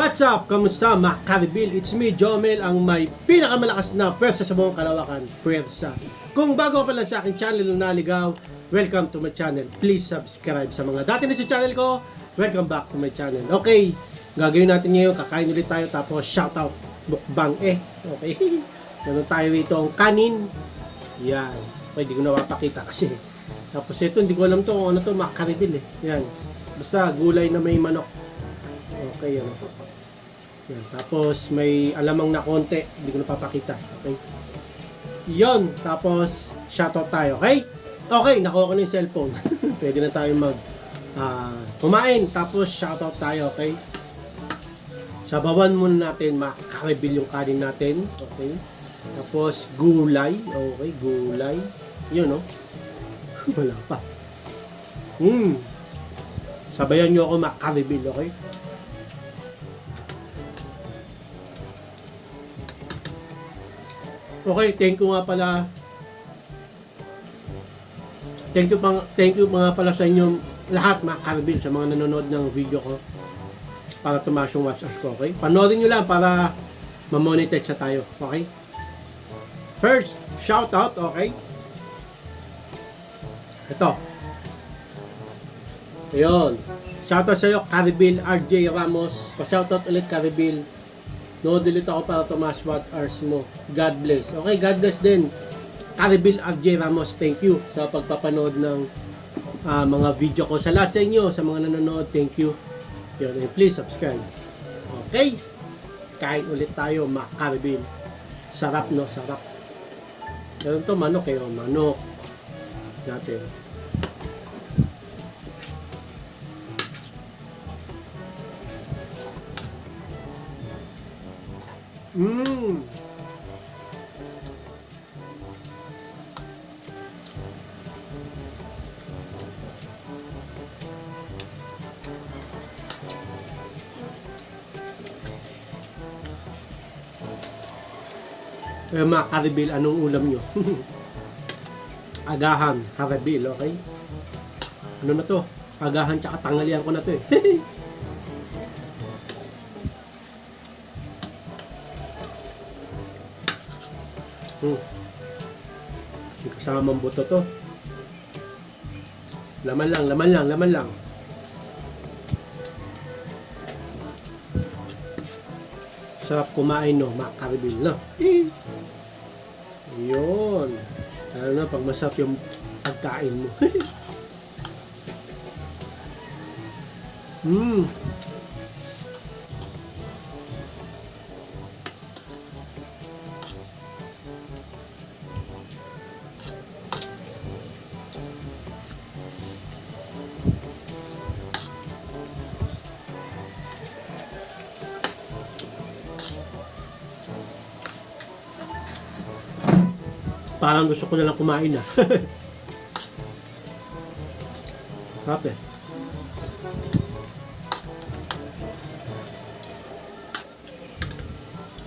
What's up? Kamusta mga karibil? It's me, Jomel, ang may pinakamalakas na pwersa sa buong Kalawakan. Pwersa. Kung bago pa lang sa aking channel ng Naligaw, welcome to my channel. Please subscribe. Sa mga dati na sa channel ko, welcome back to my channel. Okay, gagawin natin ngayon. Kakain ulit tayo tapos shoutout. Mukbang Okay. Ganun tayo rito ang kanin. Yan. Okay, di ko napapakita kasi. Tapos ito, hindi ko alam to kung ano to, mga karibil Yan. Basta gulay na may manok. Okay, yan. Yan. Tapos may alamang na konti, hindi ko napapakita. Okay. Yon, tapos shoutout tayo, okay? Okay, nakuha ko na yung cellphone. Pwede na tayo kumain, tapos shoutout tayo, okay? Sabawan muna natin, makakaribil yung kanin natin, okay? Tapos gulay, okay, gulay. Yun, no? Wala pa. Sabayan nyo ako makakaribil, okay? Okay, thank you nga pala. Thank you mga pala sa inyo lahat mga karibil, sa mga nanonood ng video ko para tumaas yung watch hours ko, okay? Panoorin nyo lang para ma-monetize na tayo, okay? First, shout out, okay? Ito. Ayun. Shout out sa iyo, Karibil RJ Ramos. Pa-shout out ulit, Karibil. No, delete ako para tumaas watch hours mo. God bless. Okay, God bless din. Karibil RJ Ramos, thank you sa pagpapanood ng mga video ko. Sa lahat sa inyo, sa mga nanonood, thank you. Yun, please subscribe. Okay, kain ulit tayo, mga Karibil. Sarap, no? Sarap. Ganun to, manok manok natin. Mga karibil, anong ulam nyo? Agahan, karibil, okay? Ano na to? Agahan tsaka tanghalian ko na to Kasamang buto to. Laman lang. Sarap kumain, no, mga karibil, no? Yun. Ano na, pag masarap yung pagkain mo. Parang gusto ko na lang kumain Sarap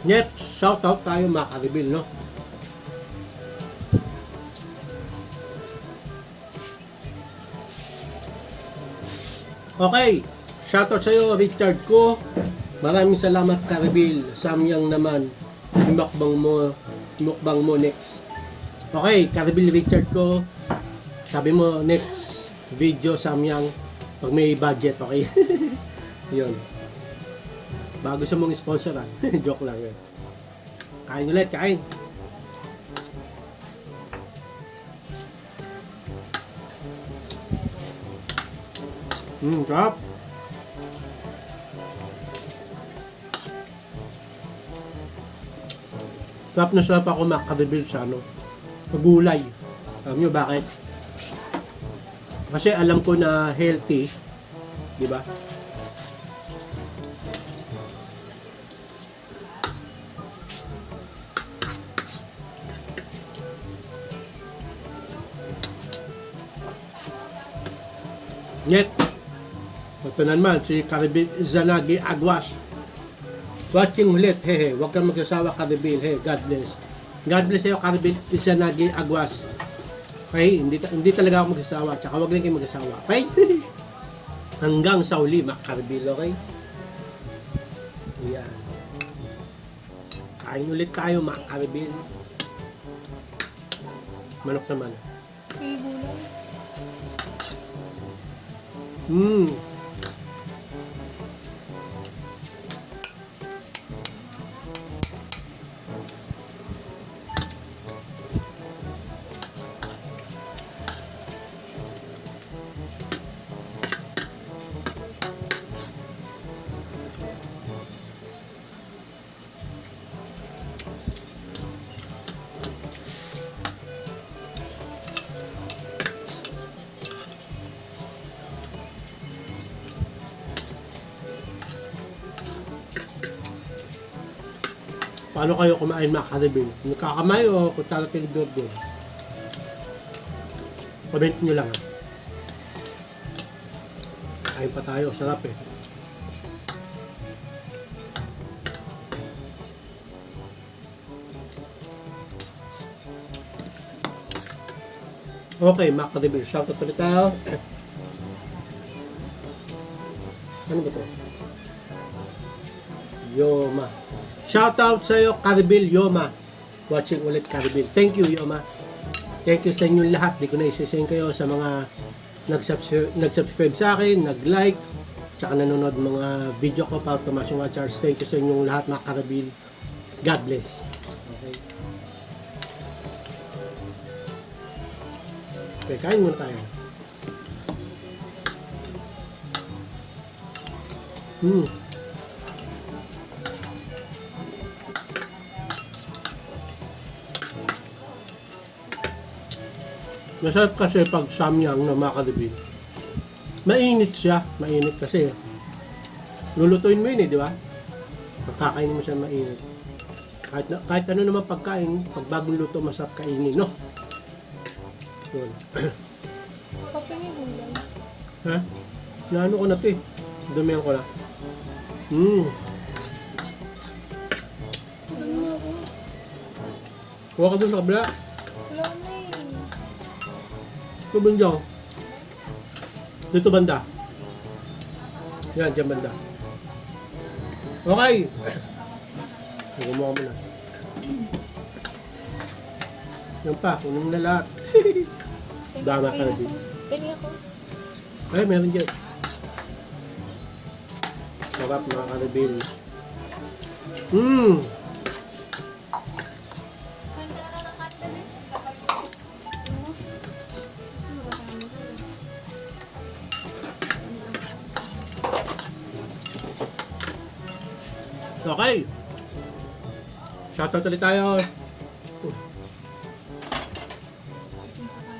Next, shout out tayo mga karibil, no? Okay, shout out sa'yo, Richard ko. Maraming salamat, karibil. Samyang naman, mukbang mo next. Okay, Karibil Richard ko. Sabi mo next video samyang pag may budget, okay? Yun. Bago sa mong sponsor Joke lang yun. Kain ulit, kain. Sarap. Sarap na sarap ako makaribil sa gulay. Alam nyo bakit? Kasi alam ko na healthy, di ba? Yet, ito naman si Karibil Zanagi Agwas. Watching ulit, hehe. Huwag kang magsasawa, Karibil. Hey, God bless. God bless sa'yo, Karibil Zanagi Agwas. Okay? Hindi talaga ako magsasawa. Tsaka huwag rin kayo magsasawa. Okay? Hanggang sa uli, mga Karibil. Okay? Kain ulit tayo mga karibil. Manok naman. Gulay. Paano kayo kumain mga karibil? Nagkakamay o kung talagang doon? Comment nyo lang. Kain pa tayo. Sarap eh. Okay mga karibil. Shoutout ulit tayo. Ano ba ito? Yoma. Shoutout sa iyo, Karibil Yoma. Watching ulit, Karibil. Thank you, Yoma. Thank you sa inyong lahat. Di ko na isising kayo sa mga nag-subscribe sa akin, nag-like, tsaka nanonood mga video ko para tumas yung watchers. Thank you sa inyong lahat, mga Karibil. God bless. Okay. Okay, kain muna tayo. Masarap kasi pag samyang na mga karibil. Mainit siya. Mainit kasi. Lulutuin mo yun eh, di ba? Pagkakainin mo siya mainit. Kahit ano naman pagkain, pag bagong luto, masarap kainin, no? Yun. Kapingi gulay. Ha? Naano ko na ito eh. Dumihan ko na. Dumi ako. Huwag ka doon sa kabila. Wala na eh. Ito banda. Dito banda. Yan, dyan banda. Okay. Gumawa mo na. Yan pa, kunin mo na lahat. Dama ka na din. Pili ako. Ay, meron dyan. Sarap mga karibil. Okay. Shoutout ulit tayo.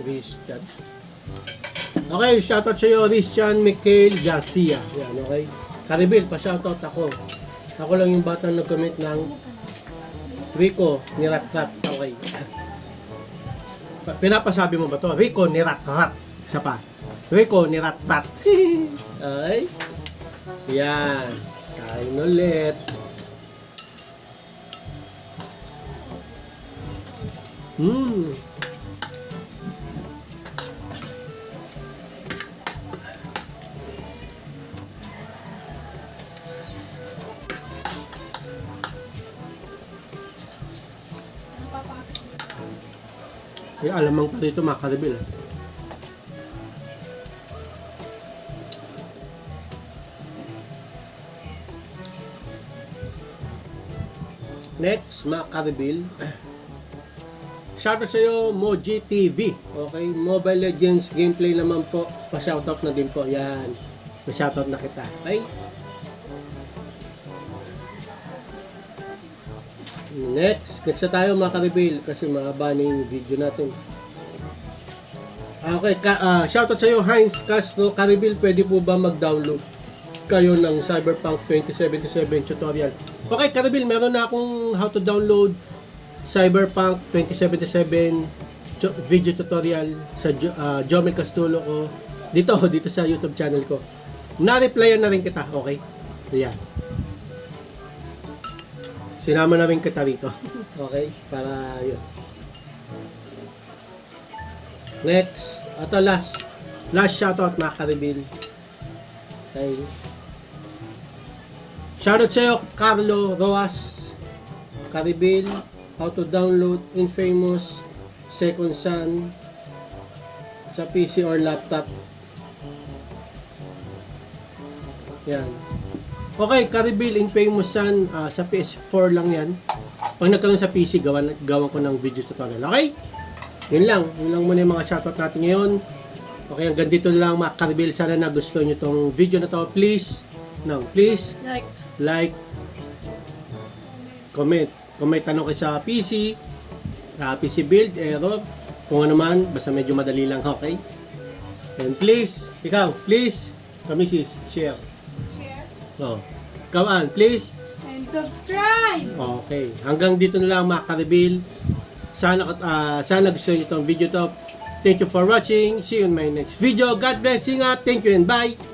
Christian. Okay, shoutout sa iyo, Christian Michael Garcia. Yan, okay. Karibil, pa-shoutout ako. Ako lang yung batang nag-comment ng Rico Nirat-Rat. Okay. Pinapasabi mo ba to? Rico Nirat-Rat. Isa pa. Rico Nirat-Rat. Okay. Yan. Kain ulit. Ay, alamang pa dito mga karibil. Next, mga karibil. Shoutout sa iyo, Moji TV. Okay, Mobile Legends gameplay naman po. Pa-shoutout na din po. Yan. Pa-shoutout na kita. Okay? Next na tayo mga karibil kasi mahaba na yung video natin. Okay, shoutout sa iyo, Heinz Castro. Karibil, pwede po ba mag-download kayo ng Cyberpunk 2077 tutorial? Okay, Karibil, meron na akong how to download Cyberpunk 2077 video tutorial sa Jomel Castulo ko dito sa YouTube channel ko. Na-replyan na rin kita, okay? Ayan. Sinama na rin kita rito. Okay? Para yun. Next. Ito last shoutout mga karibil. Okay. Shoutout sa iyo, Carlo Roas. Caribil, how to download Infamous Second Son sa PC or laptop. Yan. Okay, Caribil, Infamous Son sa PS4 lang yan. Pag nagkaroon sa PC, gawan ko ng video tutorial. Okay? Yun lang muna yung mga shoutout natin ngayon. Okay, hanggang dito lang mga Caribil. Sana nagustuhan nyo itong video na to. Please, like, comment tanong kayo sa PC, PC build, error, kung ano man, basta medyo madali lang, okay? And please, kamisis, share. Oh. Kawan, please. And subscribe! Okay. Hanggang dito na lang mga Caribil. Sana gusto niyo itong video to. Thank you for watching. See you in my next video. God bless. Ingat. Thank you and bye.